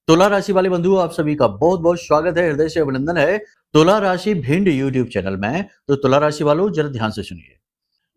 तुला राशि वाले बंधुओं, आप सभी का बहुत बहुत स्वागत है, हृदय से अभिनंदन है तुला राशि भिंड यूट्यूब चैनल में। तो तुला राशि वालों, जरा ध्यान से सुनिए।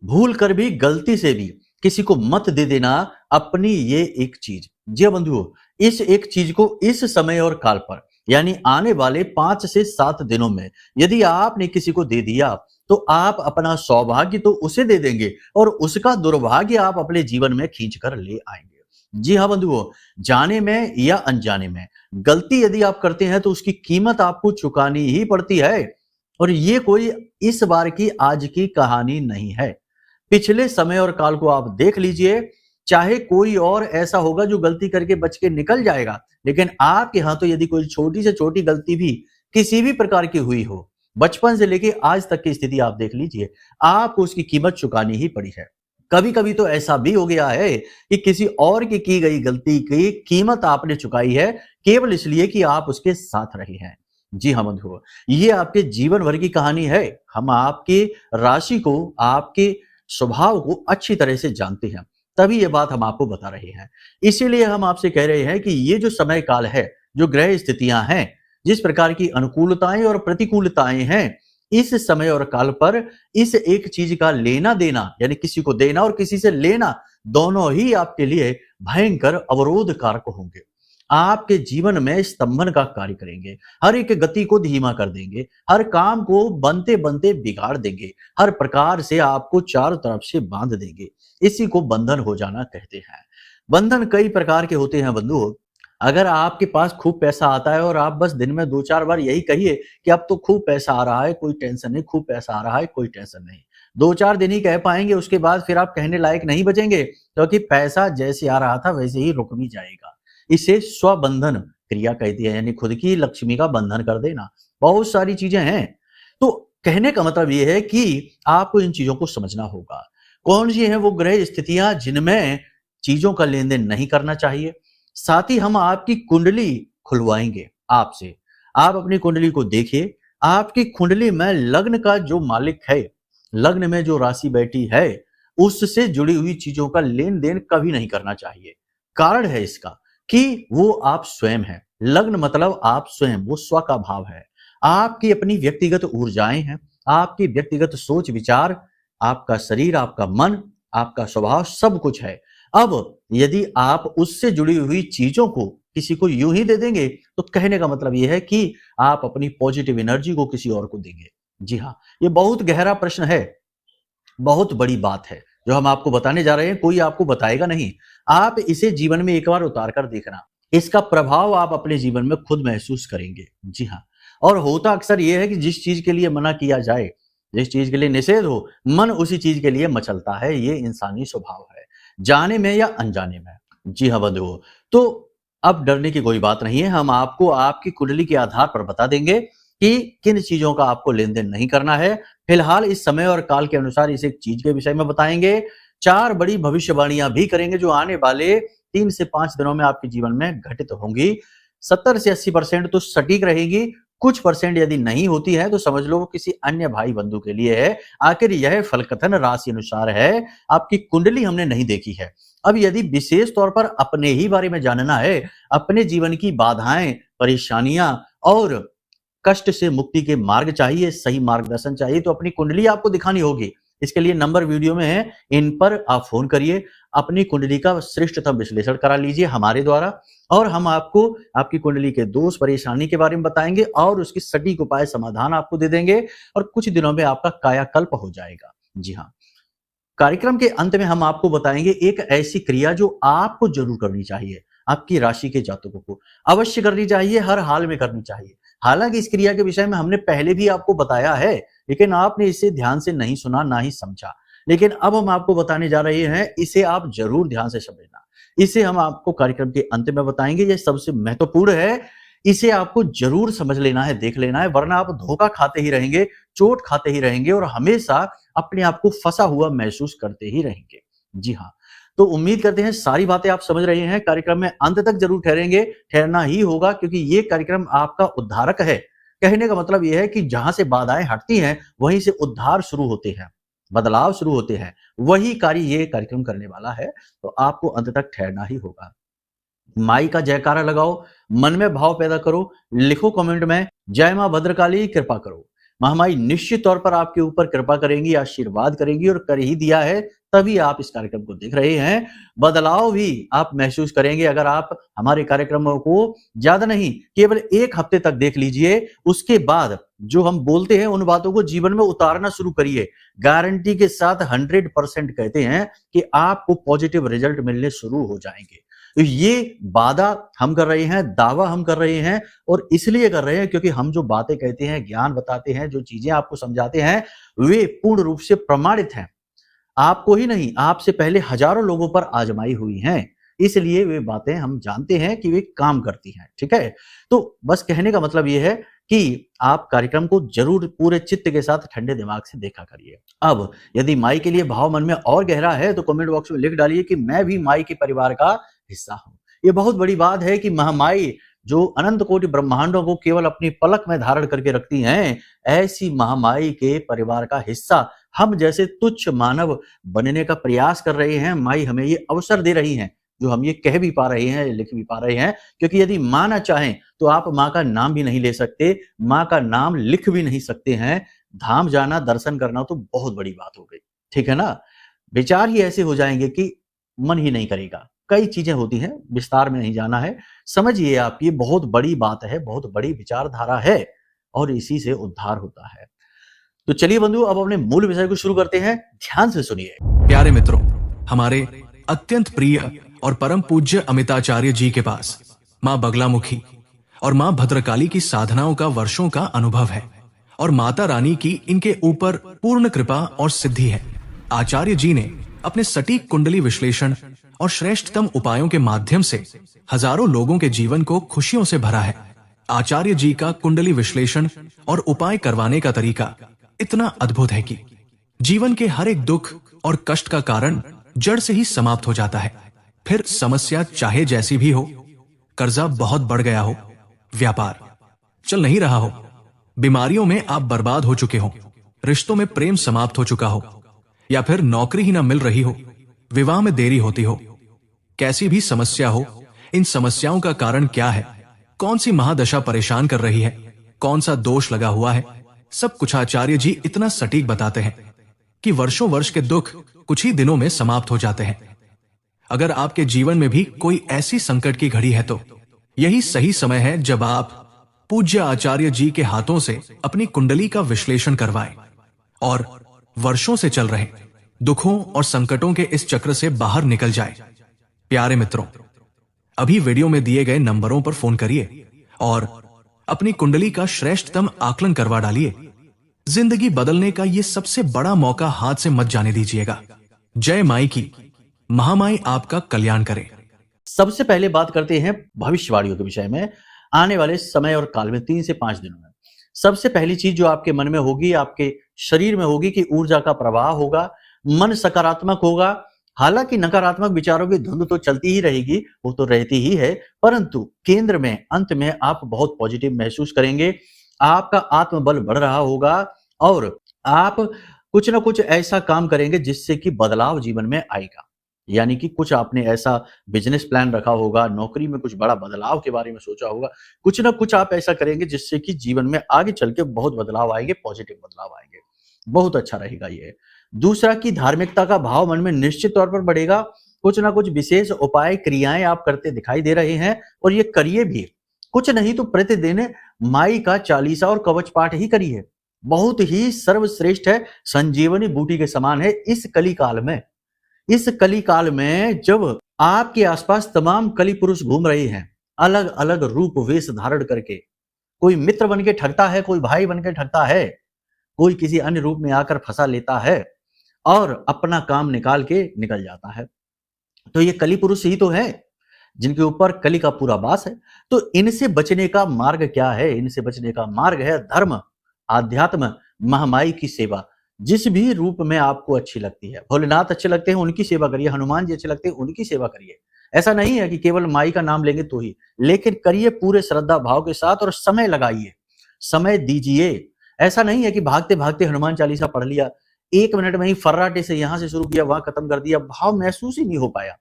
भूल कर भी, गलती से भी किसी को मत दे देना अपनी ये एक चीज। जी हाँ बंधुओं, इस एक चीज को इस समय और काल पर यानी आने वाले 5 से 7 दिनों में यदि आपने किसी को दे दिया तो आप अपना सौभाग्य तो उसे दे देंगे और उसका दुर्भाग्य आप अपने जीवन में खींच कर ले आएंगे। जी हाँ बंधुओं, जाने में या अनजाने में गलती यदि आप करते हैं तो उसकी कीमत आपको चुकानी ही पड़ती है। और ये कोई इस बार की आज की कहानी नहीं है। पिछले समय और काल को आप देख लीजिए, चाहे कोई और ऐसा होगा जो गलती करके बच के निकल जाएगा, लेकिन आपके यहाँ तो यदि कोई छोटी से छोटी गलती भी किसी भी प्रकार की हुई हो, बचपन से लेके आज तक की स्थिति आप देख लीजिए, आपको उसकी कीमत चुकानी ही पड़ी है। कभी कभी तो ऐसा भी हो गया है कि किसी और की गई गलती की कीमत आपने चुकाई है, केवल इसलिए कि आप उसके साथ रहे हैं। जी हाँ बंधुओं, ये आपके जीवन भर की कहानी है। हम आपकी राशि को, आपके स्वभाव को अच्छी तरह से जानते हैं, तभी ये बात हम आपको बता रहे हैं। इसीलिए हम आपसे कह रहे हैं कि ये जो समय काल है, जो ग्रह स्थितियां हैं, जिस प्रकार की अनुकूलताएं और प्रतिकूलताएं हैं, इस समय और काल पर इस एक चीज का लेना देना, यानी किसी को देना और किसी से लेना, दोनों ही आपके लिए भयंकर अवरोध कारक होंगे। आपके जीवन में स्तंभन का कार्य करेंगे, हर एक गति को धीमा कर देंगे, हर काम को बनते बनते बिगाड़ देंगे, हर प्रकार से आपको चारों तरफ से बांध देंगे। इसी को बंधन हो जाना कहते हैं। बंधन कई प्रकार के होते हैं बंधुओं। अगर आपके पास खूब पैसा आता है और आप बस दिन में 2-4 बार यही कहिए कि अब तो खूब पैसा आ रहा है, कोई टेंशन नहीं, खूब पैसा आ रहा है, कोई टेंशन नहीं। 2-4 दिन ही कह पाएंगे, उसके बाद फिर आप कहने लायक नहीं बचेंगे, क्योंकि पैसा जैसे आ रहा था वैसे ही रुक भी जाएगा। इसे स्वबंधन क्रिया कहती है, यानी खुद की लक्ष्मी का बंधन कर देना। बहुत सारी चीजें हैं। तो कहने का मतलब यह है कि आपको इन चीजों को समझना होगा। कौन सी है वो ग्रह स्थितियां जिनमें चीजों का लेन देन नहीं करना चाहिए। साथ ही हम आपकी कुंडली खुलवाएंगे आपसे। आप अपनी कुंडली को देखिए। आपकी कुंडली में लग्न का जो मालिक है, लग्न में जो राशि बैठी है, उससे जुड़ी हुई चीजों का लेन देन कभी नहीं करना चाहिए। कारण है इसका कि वो आप स्वयं हैं। लग्न मतलब आप स्वयं, वो स्व का भाव है। आपकी अपनी व्यक्तिगत ऊर्जाएं हैं, आपकी व्यक्तिगत सोच विचार, आपका शरीर, आपका मन, आपका स्वभाव, सब कुछ है। अब यदि आप उससे जुड़ी हुई चीजों को किसी को यूं ही दे देंगे तो कहने का मतलब यह है कि आप अपनी पॉजिटिव एनर्जी को किसी और को देंगे। जी हाँ, ये बहुत गहरा प्रश्न है, बहुत बड़ी बात है जो हम आपको बताने जा रहे हैं। कोई आपको बताएगा नहीं, आप इसे जीवन में एक बार उतार कर देखना। इसका प्रभाव आप अपने जीवन में खुद महसूस करेंगे। जी हाँ, और होता अक्सर यह है कि जिस चीज के लिए मना किया जाए, जिस चीज के लिए निषेध हो, मन उसी चीज के लिए मचलता है। ये इंसानी स्वभाव है, जाने में या अनजाने में। जी हाँ बंधुओं, तो अब डरने की कोई बात नहीं है। हम आपको आपकी कुंडली के आधार पर बता देंगे कि किन चीजों का आपको लेन देन नहीं करना है। फिलहाल इस समय और काल के अनुसार इस एक चीज के विषय में बताएंगे। 4 बड़ी भविष्यवाणियां भी करेंगे जो आने वाले 3 से 5 दिनों में आपके जीवन में घटित होंगी। 70 से 80% तो सटीक रहेगी। कुछ परसेंट यदि नहीं होती है तो समझ लो वो किसी अन्य भाई बंधु के लिए है। आखिर यह फलकथन राशि अनुसार है, आपकी कुंडली हमने नहीं देखी है। अब यदि विशेष तौर पर अपने ही बारे में जानना है, अपने जीवन की बाधाएं, परेशानियां और कष्ट से मुक्ति के मार्ग चाहिए, सही मार्गदर्शन चाहिए, तो अपनी कुंडली आपको दिखानी होगी। इसके लिए नंबर वीडियो में है, इन पर आप फोन करिए, अपनी कुंडली का श्रेष्ठतम विश्लेषण करा लीजिए हमारे द्वारा, और हम आपको आपकी कुंडली के दोष परेशानी के बारे में बताएंगे और उसकी सटीक उपाय समाधान आपको दे देंगे और कुछ दिनों में आपका कायाकल्प हो जाएगा। जी हाँ, कार्यक्रम के अंत में हम आपको बताएंगे एक ऐसी क्रिया जो आपको जरूर करनी चाहिए। आपकी राशि के जातकों को अवश्य करनी चाहिए, हर हाल में करनी चाहिए। हालांकि इस क्रिया के विषय में हमने पहले भी आपको बताया है, लेकिन आपने इसे ध्यान से नहीं सुना, ना ही समझा। लेकिन अब हम आपको बताने जा रहे हैं, इसे आप जरूर ध्यान से समझना। इसे हम आपको कार्यक्रम के अंत में बताएंगे। यह सबसे महत्वपूर्ण है, इसे आपको जरूर समझ लेना है, देख लेना है, वरना आप धोखा खाते ही रहेंगे, चोट खाते ही रहेंगे और हमेशा अपने आप को फंसा हुआ महसूस करते ही रहेंगे। जी हाँ, तो उम्मीद करते हैं सारी बातें आप समझ रहे हैं। कार्यक्रम में अंत तक जरूर ठहरेंगे, ठहरना ही होगा, क्योंकि ये कार्यक्रम आपका उद्धारक है। कहने का मतलब यह है कि जहां से बाधाएं हटती हैं वहीं से उद्धार शुरू होते हैं, बदलाव शुरू होते हैं। वही कार्य ये कार्यक्रम करने वाला है, तो आपको अंत तक ठहरना ही होगा। माई का जयकारा लगाओ, मन में भाव पैदा करो, लिखो कमेंट में जय मां भद्रकाली कृपा करो। महामाई निश्चित तौर पर आपके ऊपर कृपा करेंगी, आशीर्वाद करेंगी और कर ही दिया है, तभी आप इस कार्यक्रम को देख रहे हैं। बदलाव भी आप महसूस करेंगे अगर आप हमारे कार्यक्रमों को ज्यादा नहीं केवल 1 हफ्ते तक देख लीजिए। उसके बाद जो हम बोलते हैं उन बातों को जीवन में उतारना शुरू करिए। गारंटी के साथ 100% कहते हैं कि आपको पॉजिटिव रिजल्ट मिलने शुरू हो जाएंगे। तो ये वादा हम कर रहे हैं, दावा हम कर रहे हैं और इसलिए कर रहे हैं क्योंकि हम जो बातें कहते हैं, ज्ञान बताते हैं, जो चीजें आपको समझाते हैं, वे पूर्ण रूप से प्रमाणित हैं। आपको ही नहीं, आपसे पहले हजारों लोगों पर आजमाई हुई हैं। इसलिए वे बातें हम जानते हैं कि वे काम करती हैं। ठीक है? तो बस कहने का मतलब ये है कि आप कार्यक्रम को जरूर पूरे चित्त के साथ ठंडे दिमाग से देखा करिए। अब यदि माई के लिए भाव मन में और गहरा है तो कमेंट बॉक्स में लिख डालिए कि मैं भी माई के परिवार का हिस्सा हूं। ये बहुत बड़ी बात है कि महामाई जो अनंत कोटि ब्रह्मांडों को केवल अपनी पलक में धारण करके रखती हैं, ऐसी महामाई के परिवार का हिस्सा हम जैसे तुच्छ मानव बनने का प्रयास कर रहे हैं। माई हमें ये अवसर दे रही हैं, जो हम ये कह भी पा रहे हैं, लिख भी पा रहे हैं, क्योंकि यदि मां ना चाहें तो आप मां का नाम भी नहीं ले सकते, मां का नाम लिख भी नहीं सकते हैं। धाम जाना, दर्शन करना तो बहुत बड़ी बात हो गई। ठीक है ना? विचार ही ऐसे हो जाएंगे कि मन ही नहीं करेगा। कई चीजें होती हैं, विस्तार में नहीं जाना है। समझिए आप, ये बहुत बड़ी बात है, बहुत बड़ी विचारधारा है और इसी से उद्धार होता है। तो चलिए बंधु, अब अपने मूल विषय को शुरू करते हैं। ध्यान से सुनिए। प्यारे मित्रों, हमारे अत्यंत प्रिय और परम पूज्य अमिताचार्य जी के पास माँ बगलामुखी और माँ भद्रकाली की साधनाओं का वर्षों का अनुभव है और माता रानी की इनके ऊपर पूर्ण कृपा और सिद्धि है। आचार्य जी ने अपने सटीक कुंडली विश्लेषण और श्रेष्ठतम उपायों के माध्यम से हजारों लोगों के जीवन को खुशियों से भरा है। आचार्य जी का कुंडली विश्लेषण और उपाय करवाने का तरीका इतना अद्भुत है कि जीवन के हर एक दुख और कष्ट का कारण जड़ से ही समाप्त हो जाता है। फिर समस्या चाहे जैसी भी हो, कर्जा बहुत बढ़ गया हो, व्यापार चल नहीं रहा हो, बीमारियों में आप बर्बाद हो चुके हो, रिश्तों में प्रेम समाप्त हो चुका हो, या फिर नौकरी ही ना मिल रही हो, विवाह में देरी होती हो, कैसी भी समस्या हो, इन समस्याओं का कारण क्या है, कौन सी महादशा परेशान कर रही है, कौन सा दोष लगा हुआ है, सब कुछ आचार्य जी इतना सटीक बताते हैं कि वर्षों वर्ष के दुख कुछ ही दिनों में समाप्त हो जाते हैं। अगर आपके जीवन में भी कोई ऐसी संकट की घड़ी है तो यही सही समय है जब आप पूज्य आचार्य जी के हाथों से अपनी कुंडली का विश्लेषण करवाएं और वर्षों से चल रहे दुखों और संकटों के इस चक्र से बाहर निकल जाए। प्यारे मित्रों, अभी वीडियो में दिए गए नंबरों पर फोन करिए और अपनी कुंडली का श्रेष्ठतम आकलन करवा डालिए। जिंदगी बदलने का ये सबसे बड़ा मौका हाथ से मत जाने दीजिएगा। जय माई की। महामाई आपका कल्याण करे। सबसे पहले बात करते हैं भविष्यवाणियों के विषय में। आने वाले समय और काल में 3 से 5 दिनों में सबसे पहली चीज जो आपके मन में होगी, आपके शरीर में होगी कि ऊर्जा का प्रवाह होगा, मन सकारात्मक होगा। हालांकि नकारात्मक विचारों की धुंध तो चलती ही रहेगी, वो तो रहती ही है, परंतु केंद्र में अंत में आप बहुत पॉजिटिव महसूस करेंगे। आपका आत्मबल बढ़ रहा होगा और आप कुछ ना कुछ ऐसा काम करेंगे जिससे कि बदलाव जीवन में आएगा। यानी कि कुछ आपने ऐसा बिजनेस प्लान रखा होगा, नौकरी में कुछ बड़ा बदलाव के बारे में सोचा होगा, कुछ ना कुछ आप ऐसा करेंगे जिससे कि जीवन में आगे चल के बहुत बदलाव आएंगे, पॉजिटिव बदलाव आएंगे। बहुत अच्छा रहेगा ये। दूसरा कि धार्मिकता का भाव मन में निश्चित तौर पर बढ़ेगा। कुछ ना कुछ विशेष उपाय क्रियाएं आप करते दिखाई दे रहे हैं और ये करिए भी। कुछ नहीं तो प्रतिदिन माई का चालीसा और कवच पाठ ही करिए। बहुत ही सर्वश्रेष्ठ है, संजीवनी बूटी के समान है इस कली काल में। इस कली काल में जब आपके आसपास तमाम कली पुरुष घूम रहे हैं, अलग अलग रूप वेश धारण करके, कोई मित्र बन के ठगता है, कोई भाई बन के ठगता है, कोई किसी अन्य रूप में आकर फंसा लेता है और अपना काम निकाल के निकल जाता है। तो ये कली पुरुष ही तो है जिनके ऊपर कली का पूरा वास है। तो इनसे बचने का मार्ग क्या है? इनसे बचने का मार्ग है धर्म, आध्यात्म, महामाई की सेवा। जिस भी रूप में आपको अच्छी लगती है, भोलेनाथ अच्छे लगते हैं उनकी सेवा करिए, हनुमान जी अच्छे लगते हैं उनकी सेवा करिए। ऐसा नहीं है कि केवल माई का नाम लेंगे तो ही, लेकिन करिए पूरे श्रद्धा भाव के साथ और समय लगाइए, समय दीजिए। ऐसा नहीं है कि भागते भागते हनुमान चालीसा पढ़ लिया, 1 मिनट में ही फर्राटे से यहां से शुरू किया, वहां खत्म कर दिया, भाव महसूस ही नहीं हो पाया।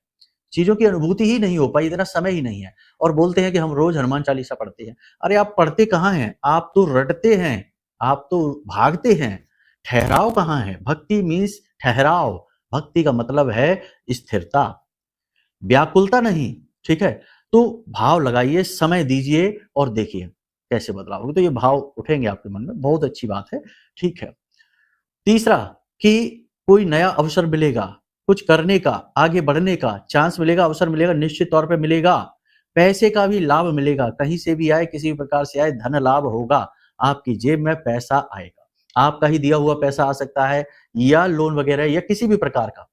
चीजों की अनुभूति ही नहीं हो पाई, इतना समय ही नहीं है। और बोलते हैं कि हम रोज हनुमान चालीसा पढ़ते हैं। अरे आप पढ़ते कहाँ हैं? आप तो रटते हैं, आप तो भागते हैं। ठहराव कहाँ है? भक्ति मीन्स ठहराव। भक्ति का मतलब है स्थिरता, व्याकुलता नहीं। ठीक है, तो भाव लगाइए, समय दीजिए और देखिए कैसे बदलाव होगा। तो ये भाव उठेंगे आपके मन में, बहुत अच्छी बात है। ठीक है, तीसरा कि कोई नया अवसर मिलेगा, कुछ करने का, आगे बढ़ने का चांस मिलेगा, अवसर मिलेगा, निश्चित तौर पे मिलेगा। पैसे का भी लाभ मिलेगा, कहीं से भी आए, किसी भी प्रकार से आए, धन लाभ होगा। आपकी जेब में पैसा आएगा, आपका ही दिया हुआ पैसा आ सकता है, या लोन वगैरह या किसी भी प्रकार का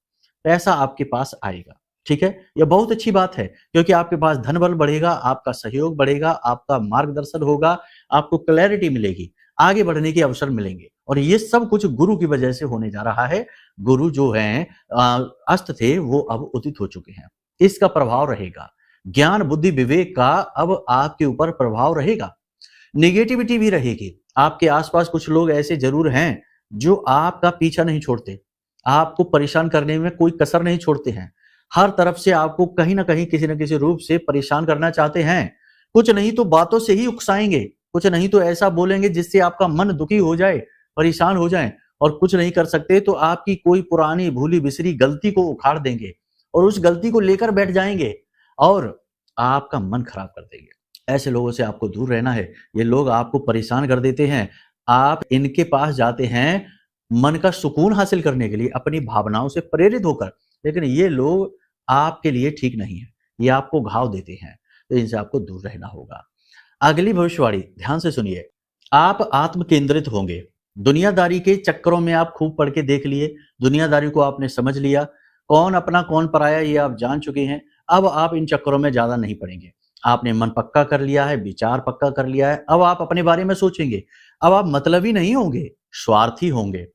पैसा आपके पास आएगा। ठीक है, यह बहुत अच्छी बात है, क्योंकि आपके पास धन बल बढ़ेगा, आपका सहयोग बढ़ेगा, आपका मार्गदर्शन होगा, आपको क्लैरिटी मिलेगी, आगे बढ़ने के अवसर मिलेंगे। और ये सब कुछ गुरु की वजह से होने जा रहा है। गुरु जो हैं अस्त थे, वो अब उदित हो चुके हैं। इसका प्रभाव रहेगा, ज्ञान बुद्धि विवेक का अब आपके ऊपर प्रभाव रहेगा। नेगेटिविटी भी रहेगी। आपके आसपास कुछ लोग ऐसे जरूर हैं जो आपका पीछा नहीं छोड़ते, आपको परेशान करने में कोई कसर नहीं छोड़ते हैं। हर तरफ से आपको कहीं ना कहीं किसी न किसी रूप से परेशान करना चाहते हैं। कुछ नहीं तो बातों से ही उकसाएंगे, कुछ नहीं तो ऐसा बोलेंगे जिससे आपका मन दुखी हो जाए, परेशान हो जाए। और कुछ नहीं कर सकते तो आपकी कोई पुरानी भूली बिसरी गलती को उखाड़ देंगे और उस गलती को लेकर बैठ जाएंगे और आपका मन खराब कर देंगे। ऐसे लोगों से आपको दूर रहना है। ये लोग आपको परेशान कर देते हैं। आप इनके पास जाते हैं मन का सुकून हासिल करने के लिए, अपनी भावनाओं से प्रेरित होकर, लेकिन ये लोग आपके लिए ठीक नहीं है, ये आपको घाव देते हैं, तो इनसे आपको दूर रहना होगा। अगली भविष्यवाणी ध्यान से सुनिए। आप आत्म केंद्रित होंगे। दुनियादारी के चक्करों में आप खूब पढ़ के देख लिए, दुनियादारी को आपने समझ लिया, कौन अपना कौन पराया ये आप जान चुके हैं। अब आप इन चक्करों में ज्यादा नहीं पड़ेंगे। आपने मन पक्का कर लिया है, विचार पक्का कर लिया है। अब आप अपने बारे में सोचेंगे। अब आप मतलबी नहीं होंगे, स्वार्थी होंगे।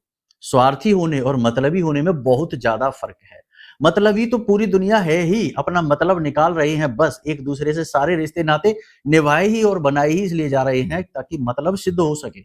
स्वार्थी होने और मतलबी होने में बहुत ज्यादा फर्क है। मतलबी तो पूरी दुनिया है ही, अपना मतलब निकाल रहे हैं, बस एक दूसरे से सारे रिश्ते नाते निभाए ही और बनाए ही इसलिए जा रहे हैं ताकि मतलब सिद्ध हो सके।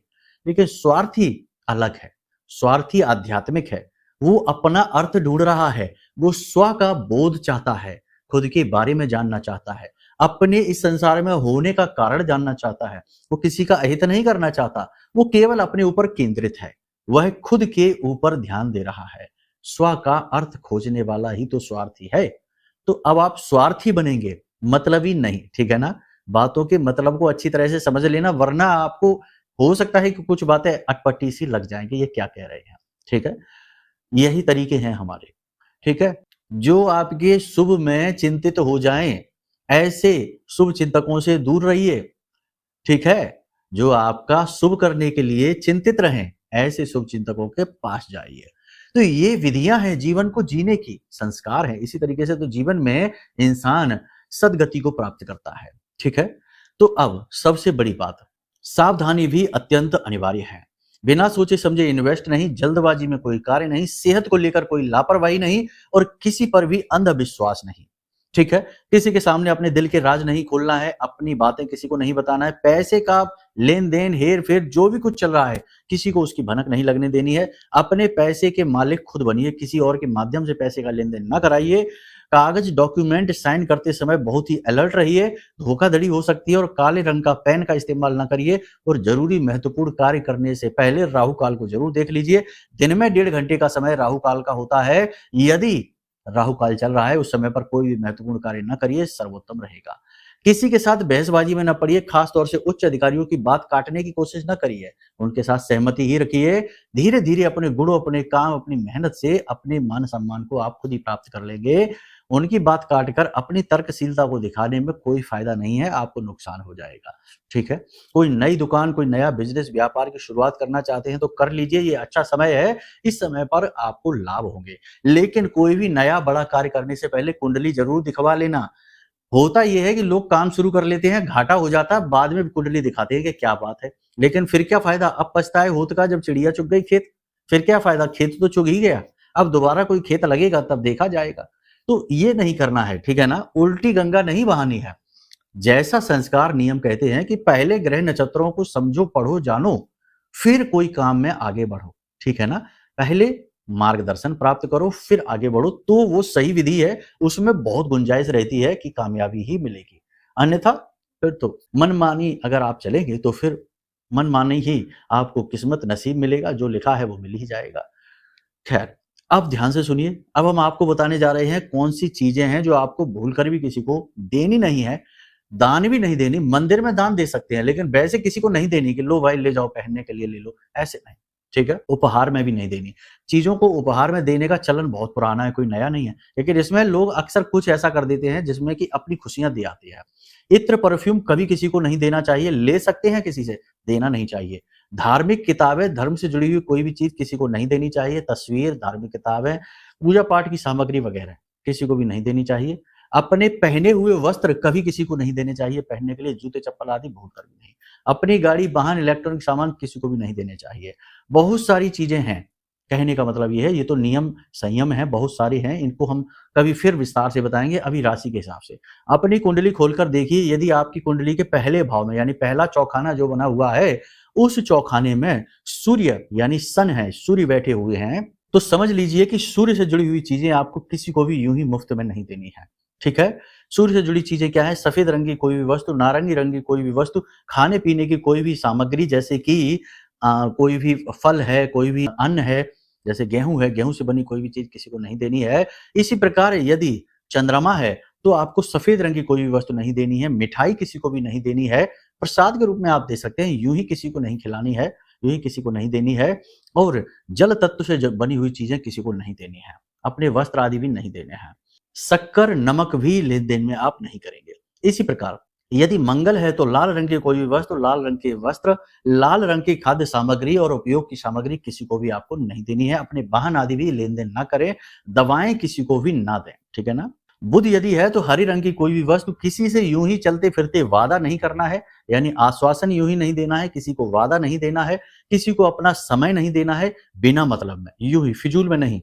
लेकिन स्वार्थी अलग है, स्वार्थी आध्यात्मिक है। वो अपना अर्थ ढूंढ रहा है, वो स्व का बोध चाहता है, खुद के बारे में जानना चाहता है, अपने इस संसार में होने का कारण जानना चाहता है। वो किसी का अहित नहीं करना चाहता, वो केवल अपने ऊपर केंद्रित है, वह खुद के ऊपर ध्यान दे रहा है। स्व का अर्थ खोजने वाला ही तो स्वार्थी है। तो अब आप स्वार्थी बनेंगे, मतलबी नहीं। ठीक है ना, बातों के मतलब को अच्छी तरह से समझ लेना, वरना आपको हो सकता है कि कुछ बातें अटपटी सी लग जाएंगी, ये क्या कह रहे हैं। ठीक है, यही तरीके हैं हमारे। ठीक है, जो आपके शुभ में चिंतित हो जाएं, ऐसे शुभ चिंतकों से दूर रहिए। ठीक है, जो आपका शुभ करने के लिए चिंतित रहें, ऐसे शुभ चिंतकों के पास जाइए। तो ये विधियां हैं जीवन को जीने की, संस्कार है। इसी तरीके से तो जीवन में इंसान सदगति को प्राप्त करता है। ठीक है, तो अब सबसे बड़ी बात, सावधानी भी अत्यंत अनिवार्य है। बिना सोचे समझे इन्वेस्ट नहीं, जल्दबाजी में कोई कार्य नहीं, सेहत को लेकर कोई लापरवाही नहीं और किसी पर भी अंधविश्वास नहीं। ठीक है, किसी के सामने अपने दिल के राज नहीं खोलना है, अपनी बातें किसी को नहीं बताना है। पैसे का लेन देन, हेर फेर, जो भी कुछ चल रहा है, किसी को उसकी भनक नहीं लगने देनी है। अपने पैसे के मालिक खुद बनिए, किसी और के माध्यम से पैसे का लेन देन ना कराइए। कागज डॉक्यूमेंट साइन करते समय बहुत ही अलर्ट रहिए, धोखाधड़ी हो सकती है। और काले रंग का पेन का इस्तेमाल ना करिए। और जरूरी महत्वपूर्ण कार्य करने से पहले राहु काल को जरूर देख लीजिए। दिन में 1.5 घंटे का समय राहु काल का होता है। यदि राहु काल चल रहा है, उस समय पर कोई भी महत्वपूर्ण कार्य न करिए, सर्वोत्तम रहेगा। किसी के साथ बहसबाजी में न पड़िए, खास तौर से उच्च अधिकारियों की बात काटने की कोशिश न करिए, उनके साथ सहमति ही रखिए। धीरे धीरे अपने गुणों, अपने काम, अपनी मेहनत से अपने मान सम्मान को आप खुद ही प्राप्त कर लेंगे। उनकी बात काटकर अपनी तर्कशीलता को दिखाने में कोई फायदा नहीं है, आपको नुकसान हो जाएगा। ठीक है, कोई नई दुकान, कोई नया बिजनेस, व्यापार की शुरुआत करना चाहते हैं तो कर लीजिए, ये अच्छा समय है। इस समय पर आपको लाभ होंगे। लेकिन कोई भी नया बड़ा कार्य करने से पहले कुंडली जरूर दिखवा लेना। होता यह है कि लोग काम शुरू कर लेते हैं, घाटा हो जाता है, बाद में कुंडली दिखाते हैं कि क्या बात है। लेकिन फिर क्या फायदा, अब पछताए होत का जब चिड़िया चुग गई खेत। फिर क्या फायदा, खेत तो चुग ही गया, अब दोबारा कोई खेत लगेगा तब देखा जाएगा। तो ये नहीं करना है। ठीक है ना, उल्टी गंगा नहीं बहानी है। जैसा संस्कार नियम कहते हैं कि पहले ग्रह नक्षत्रों को समझो, पढ़ो, जानो, फिर कोई काम में आगे बढ़ो। ठीक है ना, पहले मार्गदर्शन प्राप्त करो, फिर आगे बढ़ो, तो वो सही विधि है, उसमें बहुत गुंजाइश रहती है कि कामयाबी ही मिलेगी। अन्यथा फिर तो मनमानी अगर आप चलेंगे तो फिर मनमानी ही आपको किस्मत नसीब मिलेगा, जो लिखा है वो मिल ही जाएगा। खैर, अब ध्यान से सुनिए, अब हम आपको बताने जा रहे हैं कौन-सी चीज़ें हैं जो आपको भूल कर भी किसी को देनी नहीं है, दान भी नहीं देनी। मंदिर में दान दे सकते हैं, लेकिन वैसे किसी को नहीं देनी कि लो भाई ले जाओ पहनने के लिए ले लो, ऐसे नहीं, ठीक है? उपहार में भी नहीं देनी। चीज़ों को उपहार में देने का चलन बहुत पुराना है, कोई नया नहीं है, लेकिन इसमें लोग अक्सर कुछ ऐसा कर देते हैं जिसमें कि अपनी खुशियाँ दे आते हैं। इत्र, परफ्यूम कभी किसी को नहीं देना चाहिए, ले सकते हैं किसी से, देना नहीं चाहिए। धार्मिक किताबें, धर्म से जुड़ी हुई कोई भी चीज़ किसी को नहीं देनी चाहिए, तस्वीर, धार्मिक किताबें, पूजा-पाठ की सामग्री वगैरह किसी को भी नहीं देनी चाहिए। अपने पहने हुए वस्त्र कभी किसी को नहीं देने चाहिए पहनने के लिए, जूते-चप्पल आदि भूलकर भी नहीं। अपनी गाड़ी, वाहन, इलेक्ट्रॉनिक सामान किसी को भी नहीं देने चाहिए। बहुत सारी चीज़ें हैं, कहने का मतलब ये है, ये तो नियम, संयम है, बहुत सारी हैं, इनको हम कभी फिर विस्तार से बताएँगे, अभी राशि के हिसाब से। अपनी कुंडली खोलकर देखिए, यदि आपकी कुंडली के पहले भाव में यानी पहला चौखाना जो बना हुआ है, उस चौखाने में सूर्य यानी सन है, सूर्य बैठे हुए हैं, तो समझ लीजिए कि सूर्य से जुड़ी हुई चीज़ें आपको किसी को भी यूँ ही मुफ्त में नहीं देनी है, ठीक है? सूर्य से जुड़ी चीज़ें क्या है? सफ़ेद रंग की कोई भी वस्तु, नारंगी रंग की कोई भी वस्तु, खाने-पीने की कोई भी सामग्री जैसे कि कोई भी फल है, कोई भी अन्न है, जैसे गेहूँ है, गेहूँ से बनी कोई भी चीज़ किसी को नहीं देनी है। इसी प्रकार यदि चंद्रमा है, तो आपको सफ़ेद रंग की कोई भी वस्तु नहीं देनी है, मिठाई किसी को भी नहीं देनी है, प्रसाद के रूप में आप दे सकते हैं, यूँ ही किसी को नहीं खिलानी है, यूँ ही किसी को नहीं देनी है और जल तत्व से ज बनी हुई चीज़ें किसी को नहीं देनी है, अपने वस्त्र आदि भी नहीं देने हैं। शक्कर, नमक भी लेन-देन में आप नहीं करेंगे। इसी प्रकार यदि मंगल है तो लाल रंग की कोई भी वस्तु, लाल रंग के वस्त्र, लाल रंग की खाद्य सामग्री और उपयोग की सामग्री किसी को भी आपको नहीं देनी है। अपने वाहन आदि भी लेन-देन ना करें, दवाएँ किसी को भी ना दें, ठीक है ना? बुध यदि है तो हरी रंग की कोई भी वस्तु, किसी से यूँ ही चलते-फिरते वादा नहीं करना है, यानी आश्वासन यूँ ही नहीं देना है, किसी को वादा नहीं देना है, किसी को अपना समय नहीं देना है बिना मतलब में, यूँ ही फिजूल में नहीं।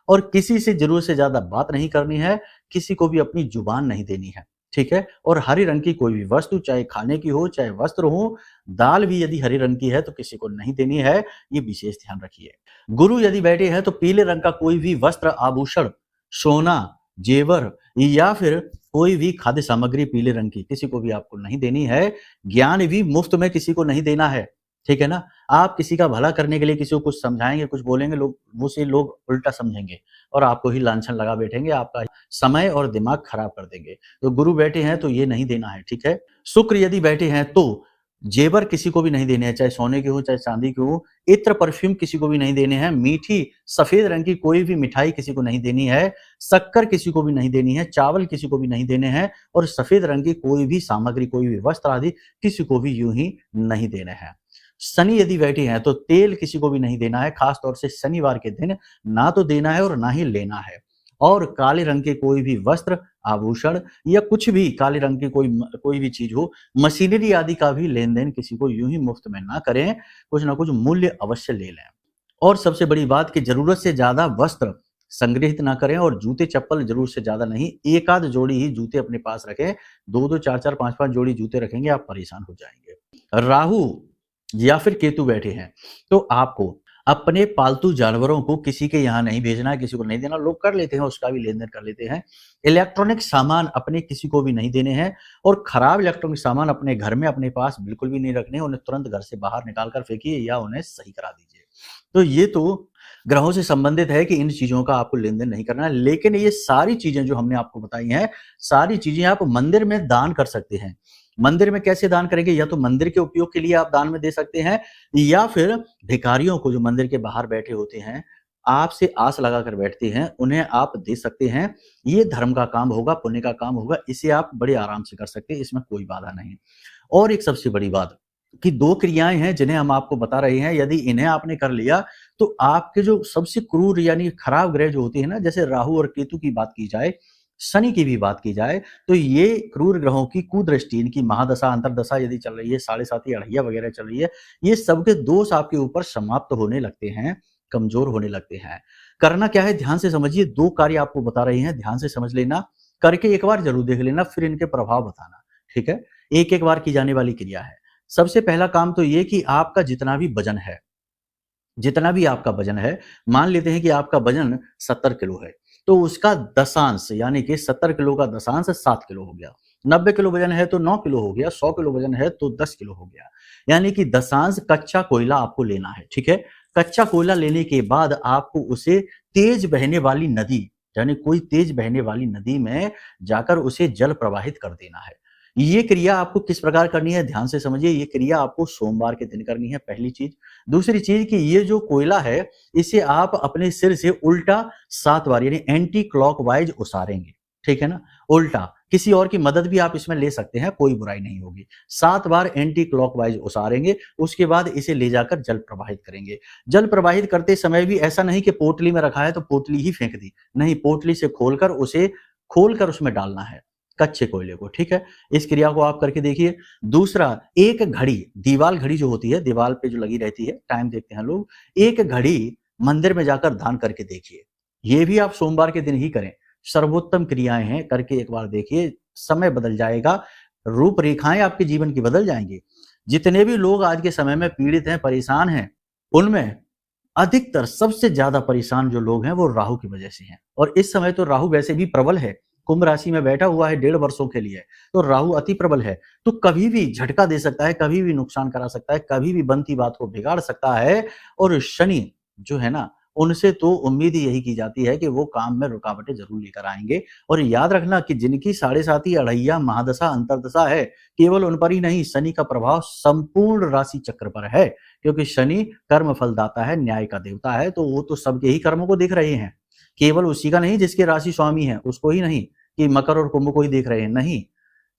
और किसी से ज़रूरत से ज़्यादा बात नहीं करनी है, किसी को भी अपनी जुबान नहीं देनी है, ठीक है? और हरी रंग की कोई भी वस्तु, चाहे खाने की हो, चाहे वस्त्र हो, दाल भी यदि हरी रंग की है तो किसी को नहीं देनी है, ये विशेष ध्यान रखिए। गुरु यदि बैठे हैं तो पीले रंग का कोई भी वस्त्र, आभूषण, सोना, जेवर या फिर कोई भी खाद्य सामग्री पीले रंग की किसी को भी आपको नहीं देनी है। ज्ञान भी मुफ्त में किसी को नहीं देना है, ठीक है ना? आप किसी का भला करने के लिए किसी को कुछ समझाएँगे, कुछ बोलेंगे, लोग उसे लोग उल्टा समझेंगे और आपको ही लांछन लगा बैठेंगे, आपका समय और दिमाग खराब कर देंगे। तो गुरु बैठे हैं तो ये नहीं देना है, ठीक है? शुक्र यदि बैठे हैं तो जेवर किसी को भी नहीं देने हैं, चाहे सोने के हो, चाहे चांदी के हो। इत्र, परफ्यूम किसी को भी नहीं देने हैं। मीठी सफ़ेद रंग की कोई भी मिठाई किसी को नहीं देनी है। शक्कर किसी को भी नहीं देनी है, चावल किसी को भी नहीं देने हैं और सफ़ेद रंग की कोई भी सामग्री, कोई भी वस्त्र आदि किसी को भी यूँ ही नहीं देने हैं। शनि यदि बैठे हैं तो तेल किसी को भी नहीं देना है, खास तौर से शनिवार के दिन ना तो देना है और ना ही लेना है। और काले रंग के कोई भी वस्त्र, आभूषण या कुछ भी काले रंग की कोई भी चीज़ हो, मशीनरी आदि का भी लेन-देन किसी को यूँ ही मुफ्त में ना करें, कुछ ना कुछ मूल्य अवश्य ले लें। और सबसे बड़ी बात कि ज़रूरत से ज़्यादा वस्त्र संग्रहित ना करें और जूते-चप्पल ज़रूरत से ज़्यादा नहीं, एक आध जोड़ी ही जूते अपने पास रखें। 2-2, 4-4, 5-5 जोड़ी जूते रखेंगे, आप परेशान हो जाएँगे। राहु या फिर केतु बैठे हैं, तो आपको अपने पालतू जानवरों को किसी के यहाँ नहीं भेजना है, किसी को नहीं देना। लोग कर लेते हैं, उसका भी लेन-देन कर लेते हैं। इलेक्ट्रॉनिक सामान अपने किसी को भी नहीं देने हैं और खराब इलेक्ट्रॉनिक सामान अपने घर में अपने पास बिल्कुल भी नहीं रखने हैं। उन्हें तुरंत घर से बाहर निकाल कर फेंकिए या उन्हें सही करा दीजिए। तो ये तो ग्रहों से संबंधित है कि इन चीज़ों का आपको लेन-देन नहीं करना है। लेकिन ये सारी चीज़ें जो हमने आपको बताई हैं, सारी चीज़ें आप मंदिर में दान कर सकते हैं। मंदिर में कैसे दान करेंगे? या तो मंदिर के उपयोग के लिए आप दान में दे सकते हैं या फिर भिखारियों को जो मंदिर के बाहर बैठे होते हैं, आपसे आस लगाकर बैठते हैं, उन्हें आप दे सकते हैं। ये धर्म का काम होगा, पुण्य का काम होगा, इसे आप बड़े आराम से कर सकते हैं, इसमें कोई बाधा नहीं। और एक सबसे बड़ी बात कि 2 क्रियाएँ हैं जिन्हें हम आपको बता रहे हैं, यदि इन्हें आपने कर लिया तो आपके जो सबसे क्रूर यानी खराब ग्रह जो होते हैं ना, जैसे राहु और केतु की बात की जाए, शनि की भी बात की जाए, तो ये क्रूर ग्रहों की कुदृष्टि, इनकी महादशा, अंतर्दशा यदि चल रही है, साढ़े साती, अढ़ैया वगैरह चल रही है, ये सबके दोष आपके ऊपर समाप्त होने लगते हैं, कमज़ोर होने लगते हैं। करना क्या है? ध्यान से समझिए, 2 कार्य आपको बता रहे हैं, ध्यान से समझ लेना, करके एक बार ज़रूर देख लेना, फिर इनके प्रभाव बताना, ठीक है? एक-एक बार की जाने वाली क्रिया है। सबसे पहला काम तो ये कि आपका जितना भी वज़न है, जितना भी आपका वजन है, मान लेते हैं कि आपका वजन 70 किलो है, तो उसका दशांश यानी कि 70 किलो का दशांश 7 किलो हो गया। 90 किलो वजन है तो 9 किलो हो गया, 100 किलो वजन है तो 10 किलो हो गया। यानी कि दशांश कच्चा कोयला आपको लेना है, ठीक है? कच्चा कोयला लेने के बाद आपको उसे तेज बहने वाली नदी, यानी कोई तेज बहने वाली नदी में जाकर उसे जल प्रवाहित कर देना है। ये क्रिया आपको किस प्रकार करनी है, ध्यान से समझिए। ये क्रिया आपको सोमवार के दिन करनी है, पहली चीज। दूसरी चीज कि ये जो कोयला है, इसे आप अपने सिर से उल्टा 7 बार यानी एंटी क्लॉकवाइज उसारेंगे, ठीक है ना? उल्टा। किसी और की मदद भी आप इसमें ले सकते हैं, कोई बुराई नहीं होगी। 7 बार एंटी क्लॉकवाइज उसारेंगे, उसके बाद इसे ले जाकर जल प्रवाहित करेंगे। जल प्रवाहित करते समय भी ऐसा नहीं कि पोटली में रखा है तो पोटली ही फेंक दी, नहीं, पोटली से खोलकर उसमें डालना है कच्चे कोयले को, ठीक है? इस क्रिया को आप करके देखिए। दूसरा, एक घड़ी, दीवाल घड़ी जो होती है, दीवाल पे जो लगी रहती है, टाइम देखते हैं लोग, एक घड़ी मंदिर में जाकर दान करके देखिए। ये भी आप सोमवार के दिन ही करें। सर्वोत्तम क्रियाएं हैं, करके एक बार देखिए, समय बदल जाएगा, रूपरेखाएं आपके जीवन की बदल जाएंगी। जितने भी लोग आज के समय में पीड़ित हैं, परेशान हैं, उनमें अधिकतर सबसे ज्यादा परेशान जो लोग हैं वो राहु की वजह से हैं। और इस समय तो राहु वैसे भी प्रबल है, कुंभ राशि में बैठा हुआ है 1.5 वर्षों के लिए, तो राहु अति प्रबल है, तो कभी भी झटका दे सकता है, कभी भी नुकसान करा सकता है, कभी भी बनती बात को बिगाड़ सकता है। और शनि जो है ना, उनसे तो उम्मीद ही यही की जाती है कि वो काम में रुकावटें जरूर लेकर आएंगे। और याद रखना कि जिनकी 7.5 अढ़ैया महादशा अंतरदशा है, केवल उन पर ही नहीं, शनि का प्रभाव संपूर्ण राशि चक्र पर है, क्योंकि शनि कर्म फलदाता है, न्याय का देवता है, तो वो तो सबके ही कर्मों को देख रहे हैं, केवल उसी का नहीं जिसके राशि स्वामी है उसको ही नहीं, कि मकर और कुंभ को ही देख रहे हैं, नहीं,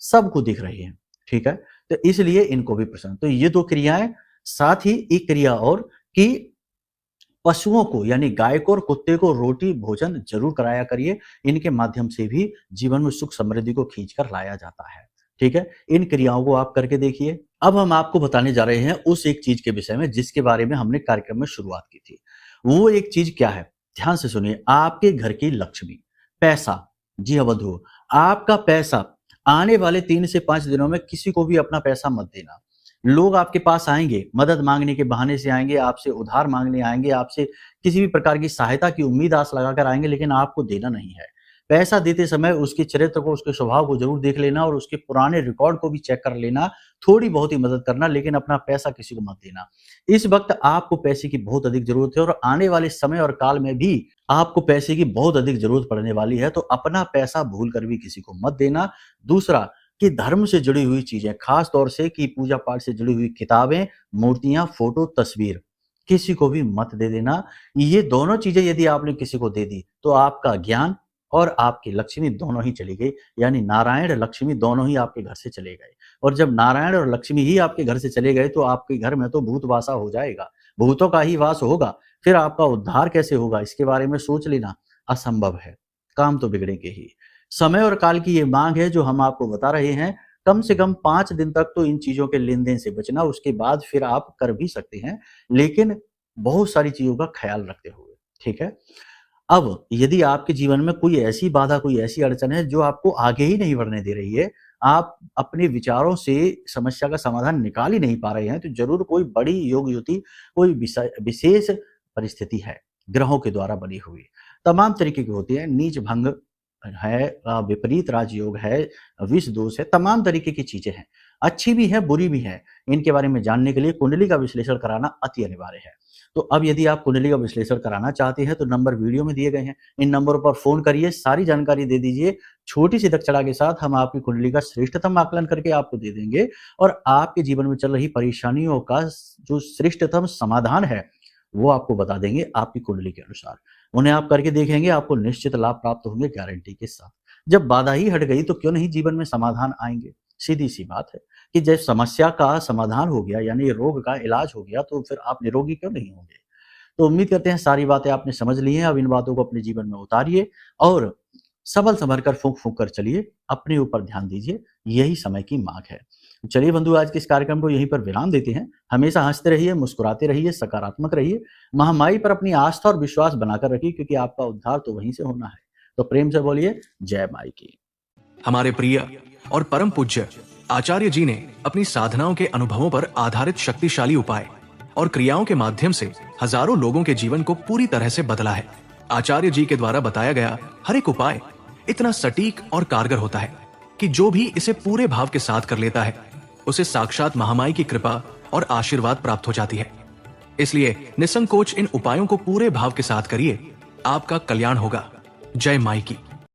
सबको देख रहे हैं, ठीक है? तो इसलिए इनको भी प्रसन्न। तो ये 2 क्रियाएं, साथ ही एक क्रिया और कि पशुओं को यानी गाय को और कुत्ते को रोटी भोजन जरूर कराया करिए। इनके माध्यम से भी जीवन में सुख समृद्धि को खींचकर लाया जाता है, ठीक है? इन क्रियाओं को आप करके देखिए। अब हम आपको बताने जा रहे हैं उस एक चीज के विषय में जिसके बारे में हमने कार्यक्रम में शुरुआत की थी। वो एक चीज क्या है, ध्यान से सुनिए। आपके घर की लक्ष्मी, पैसा, जी हाँ बंधु, आपका पैसा आने वाले 3 से 5 दिनों में किसी को भी अपना पैसा मत देना। लोग आपके पास आएंगे, मदद मांगने के बहाने से आएंगे, आपसे उधार मांगने आएंगे, आपसे किसी भी प्रकार की सहायता की उम्मीद आस लगाकर आएंगे, लेकिन आपको देना नहीं है। पैसा देते समय उसके चरित्र को, उसके स्वभाव को जरूर देख लेना और उसके पुराने रिकॉर्ड को भी चेक कर लेना, थोड़ी बहुत ही मदद करना, लेकिन अपना पैसा किसी को मत देना। इस वक्त आपको पैसे की बहुत अधिक जरूरत है और आने वाले समय और काल में भी आपको पैसे की बहुत अधिक जरूरत पड़ने वाली है, तो अपना पैसा भूल कर भी किसी को मत देना। दूसरा, कि धर्म से जुड़ी हुई चीजें, खास तौर से कि पूजा पाठ से जुड़ी हुई किताबें, मूर्तियां, फोटो, तस्वीर किसी को भी मत दे देना। ये दोनों चीजें यदि आपने किसी को दे दी तो आपका ज्ञान और आपकी लक्ष्मी दोनों ही चली गई, यानी नारायण लक्ष्मी दोनों ही आपके घर से चले गए। और जब नारायण और लक्ष्मी ही आपके घर से चले गए तो आपके घर में तो भूत वासा हो जाएगा, भूतों का ही वास होगा। फिर आपका उद्धार कैसे होगा, इसके बारे में सोच लेना, असंभव है, काम तो बिगड़ेंगे ही। समय और काल की ये मांग है जो हम आपको बता रहे हैं। कम से कम 5 दिन तक तो इन चीजों के लेन देन से बचना, उसके बाद फिर आप कर भी सकते हैं, लेकिन बहुत सारी चीजों का ख्याल रखते हुए, ठीक है? अब यदि आपके जीवन में कोई ऐसी बाधा, कोई ऐसी अड़चन है जो आपको आगे ही नहीं बढ़ने दे रही है, आप अपने विचारों से समस्या का समाधान निकाल ही नहीं पा रहे हैं, तो जरूर कोई बड़ी योग युति, कोई विशेष परिस्थिति है ग्रहों के द्वारा बनी हुई। तमाम तरीके की होती है, नीच भंग है, विपरीत राजयोग है, विष दोष है, तमाम तरीके की चीजें हैं, अच्छी भी है, बुरी भी है। इनके बारे में जानने के लिए कुंडली का विश्लेषण कराना अति अनिवार्य है। तो अब यदि आप कुंडली का विश्लेषण कराना चाहते हैं तो नंबर वीडियो में दिए गए हैं, इन नंबरों पर फोन करिए, सारी जानकारी दे दीजिए। छोटी सी दक्षता के साथ हम आपकी कुंडली का श्रेष्ठतम आकलन करके आपको दे देंगे और आपके जीवन में चल रही परेशानियों का जो श्रेष्ठतम समाधान है वो आपको बता देंगे आपकी कुंडली के अनुसार। उन्हें आप करके देखेंगे, आपको निश्चित लाभ प्राप्त होंगे गारंटी के साथ। जब बाधा ही हट गई तो क्यों नहीं जीवन में समाधान आएंगे। सीधी सी बात है कि जब समस्या का समाधान हो गया, यानी रोग का इलाज हो गया, तो फिर आप निरोगी क्यों नहीं होंगे। तो उम्मीद करते हैं सारी बातें आपने समझ ली हैं। अब इन बातों को अपने जीवन में उतारिए और सबल संभल कर फूंक फूंक कर चलिए, अपने ऊपर ध्यान दीजिए, यही समय की मांग है। चलिए बंधु, आज के इस कार्यक्रम को यहीं पर विराम देते हैं। हमेशा हंसते रहिए, मुस्कुराते रहिए, सकारात्मक रहिए, महामाई पर अपनी आस्था और विश्वास बनाकर रखिए, क्योंकि आपका उद्धार तो वहीं से होना है। तो प्रेम से बोलिए जय माई की। हमारे प्रिय और परम पूज्य आचार्य जी ने अपनी साधनाओं के अनुभवों पर आधारित शक्तिशाली उपाय और क्रियाओं के माध्यम से हजारों लोगों के जीवन को पूरी तरह से बदला है। आचार्य जी के द्वारा बताया गया हर एक उपाय इतना सटीक और कारगर होता है कि जो भी इसे पूरे भाव के साथ कर लेता है उसे साक्षात महामाई की कृपा और आशीर्वाद प्राप्त हो जाती है। इसलिए निसंकोच इन उपायों को पूरे भाव के साथ करिए, आपका कल्याण होगा। जय माई की।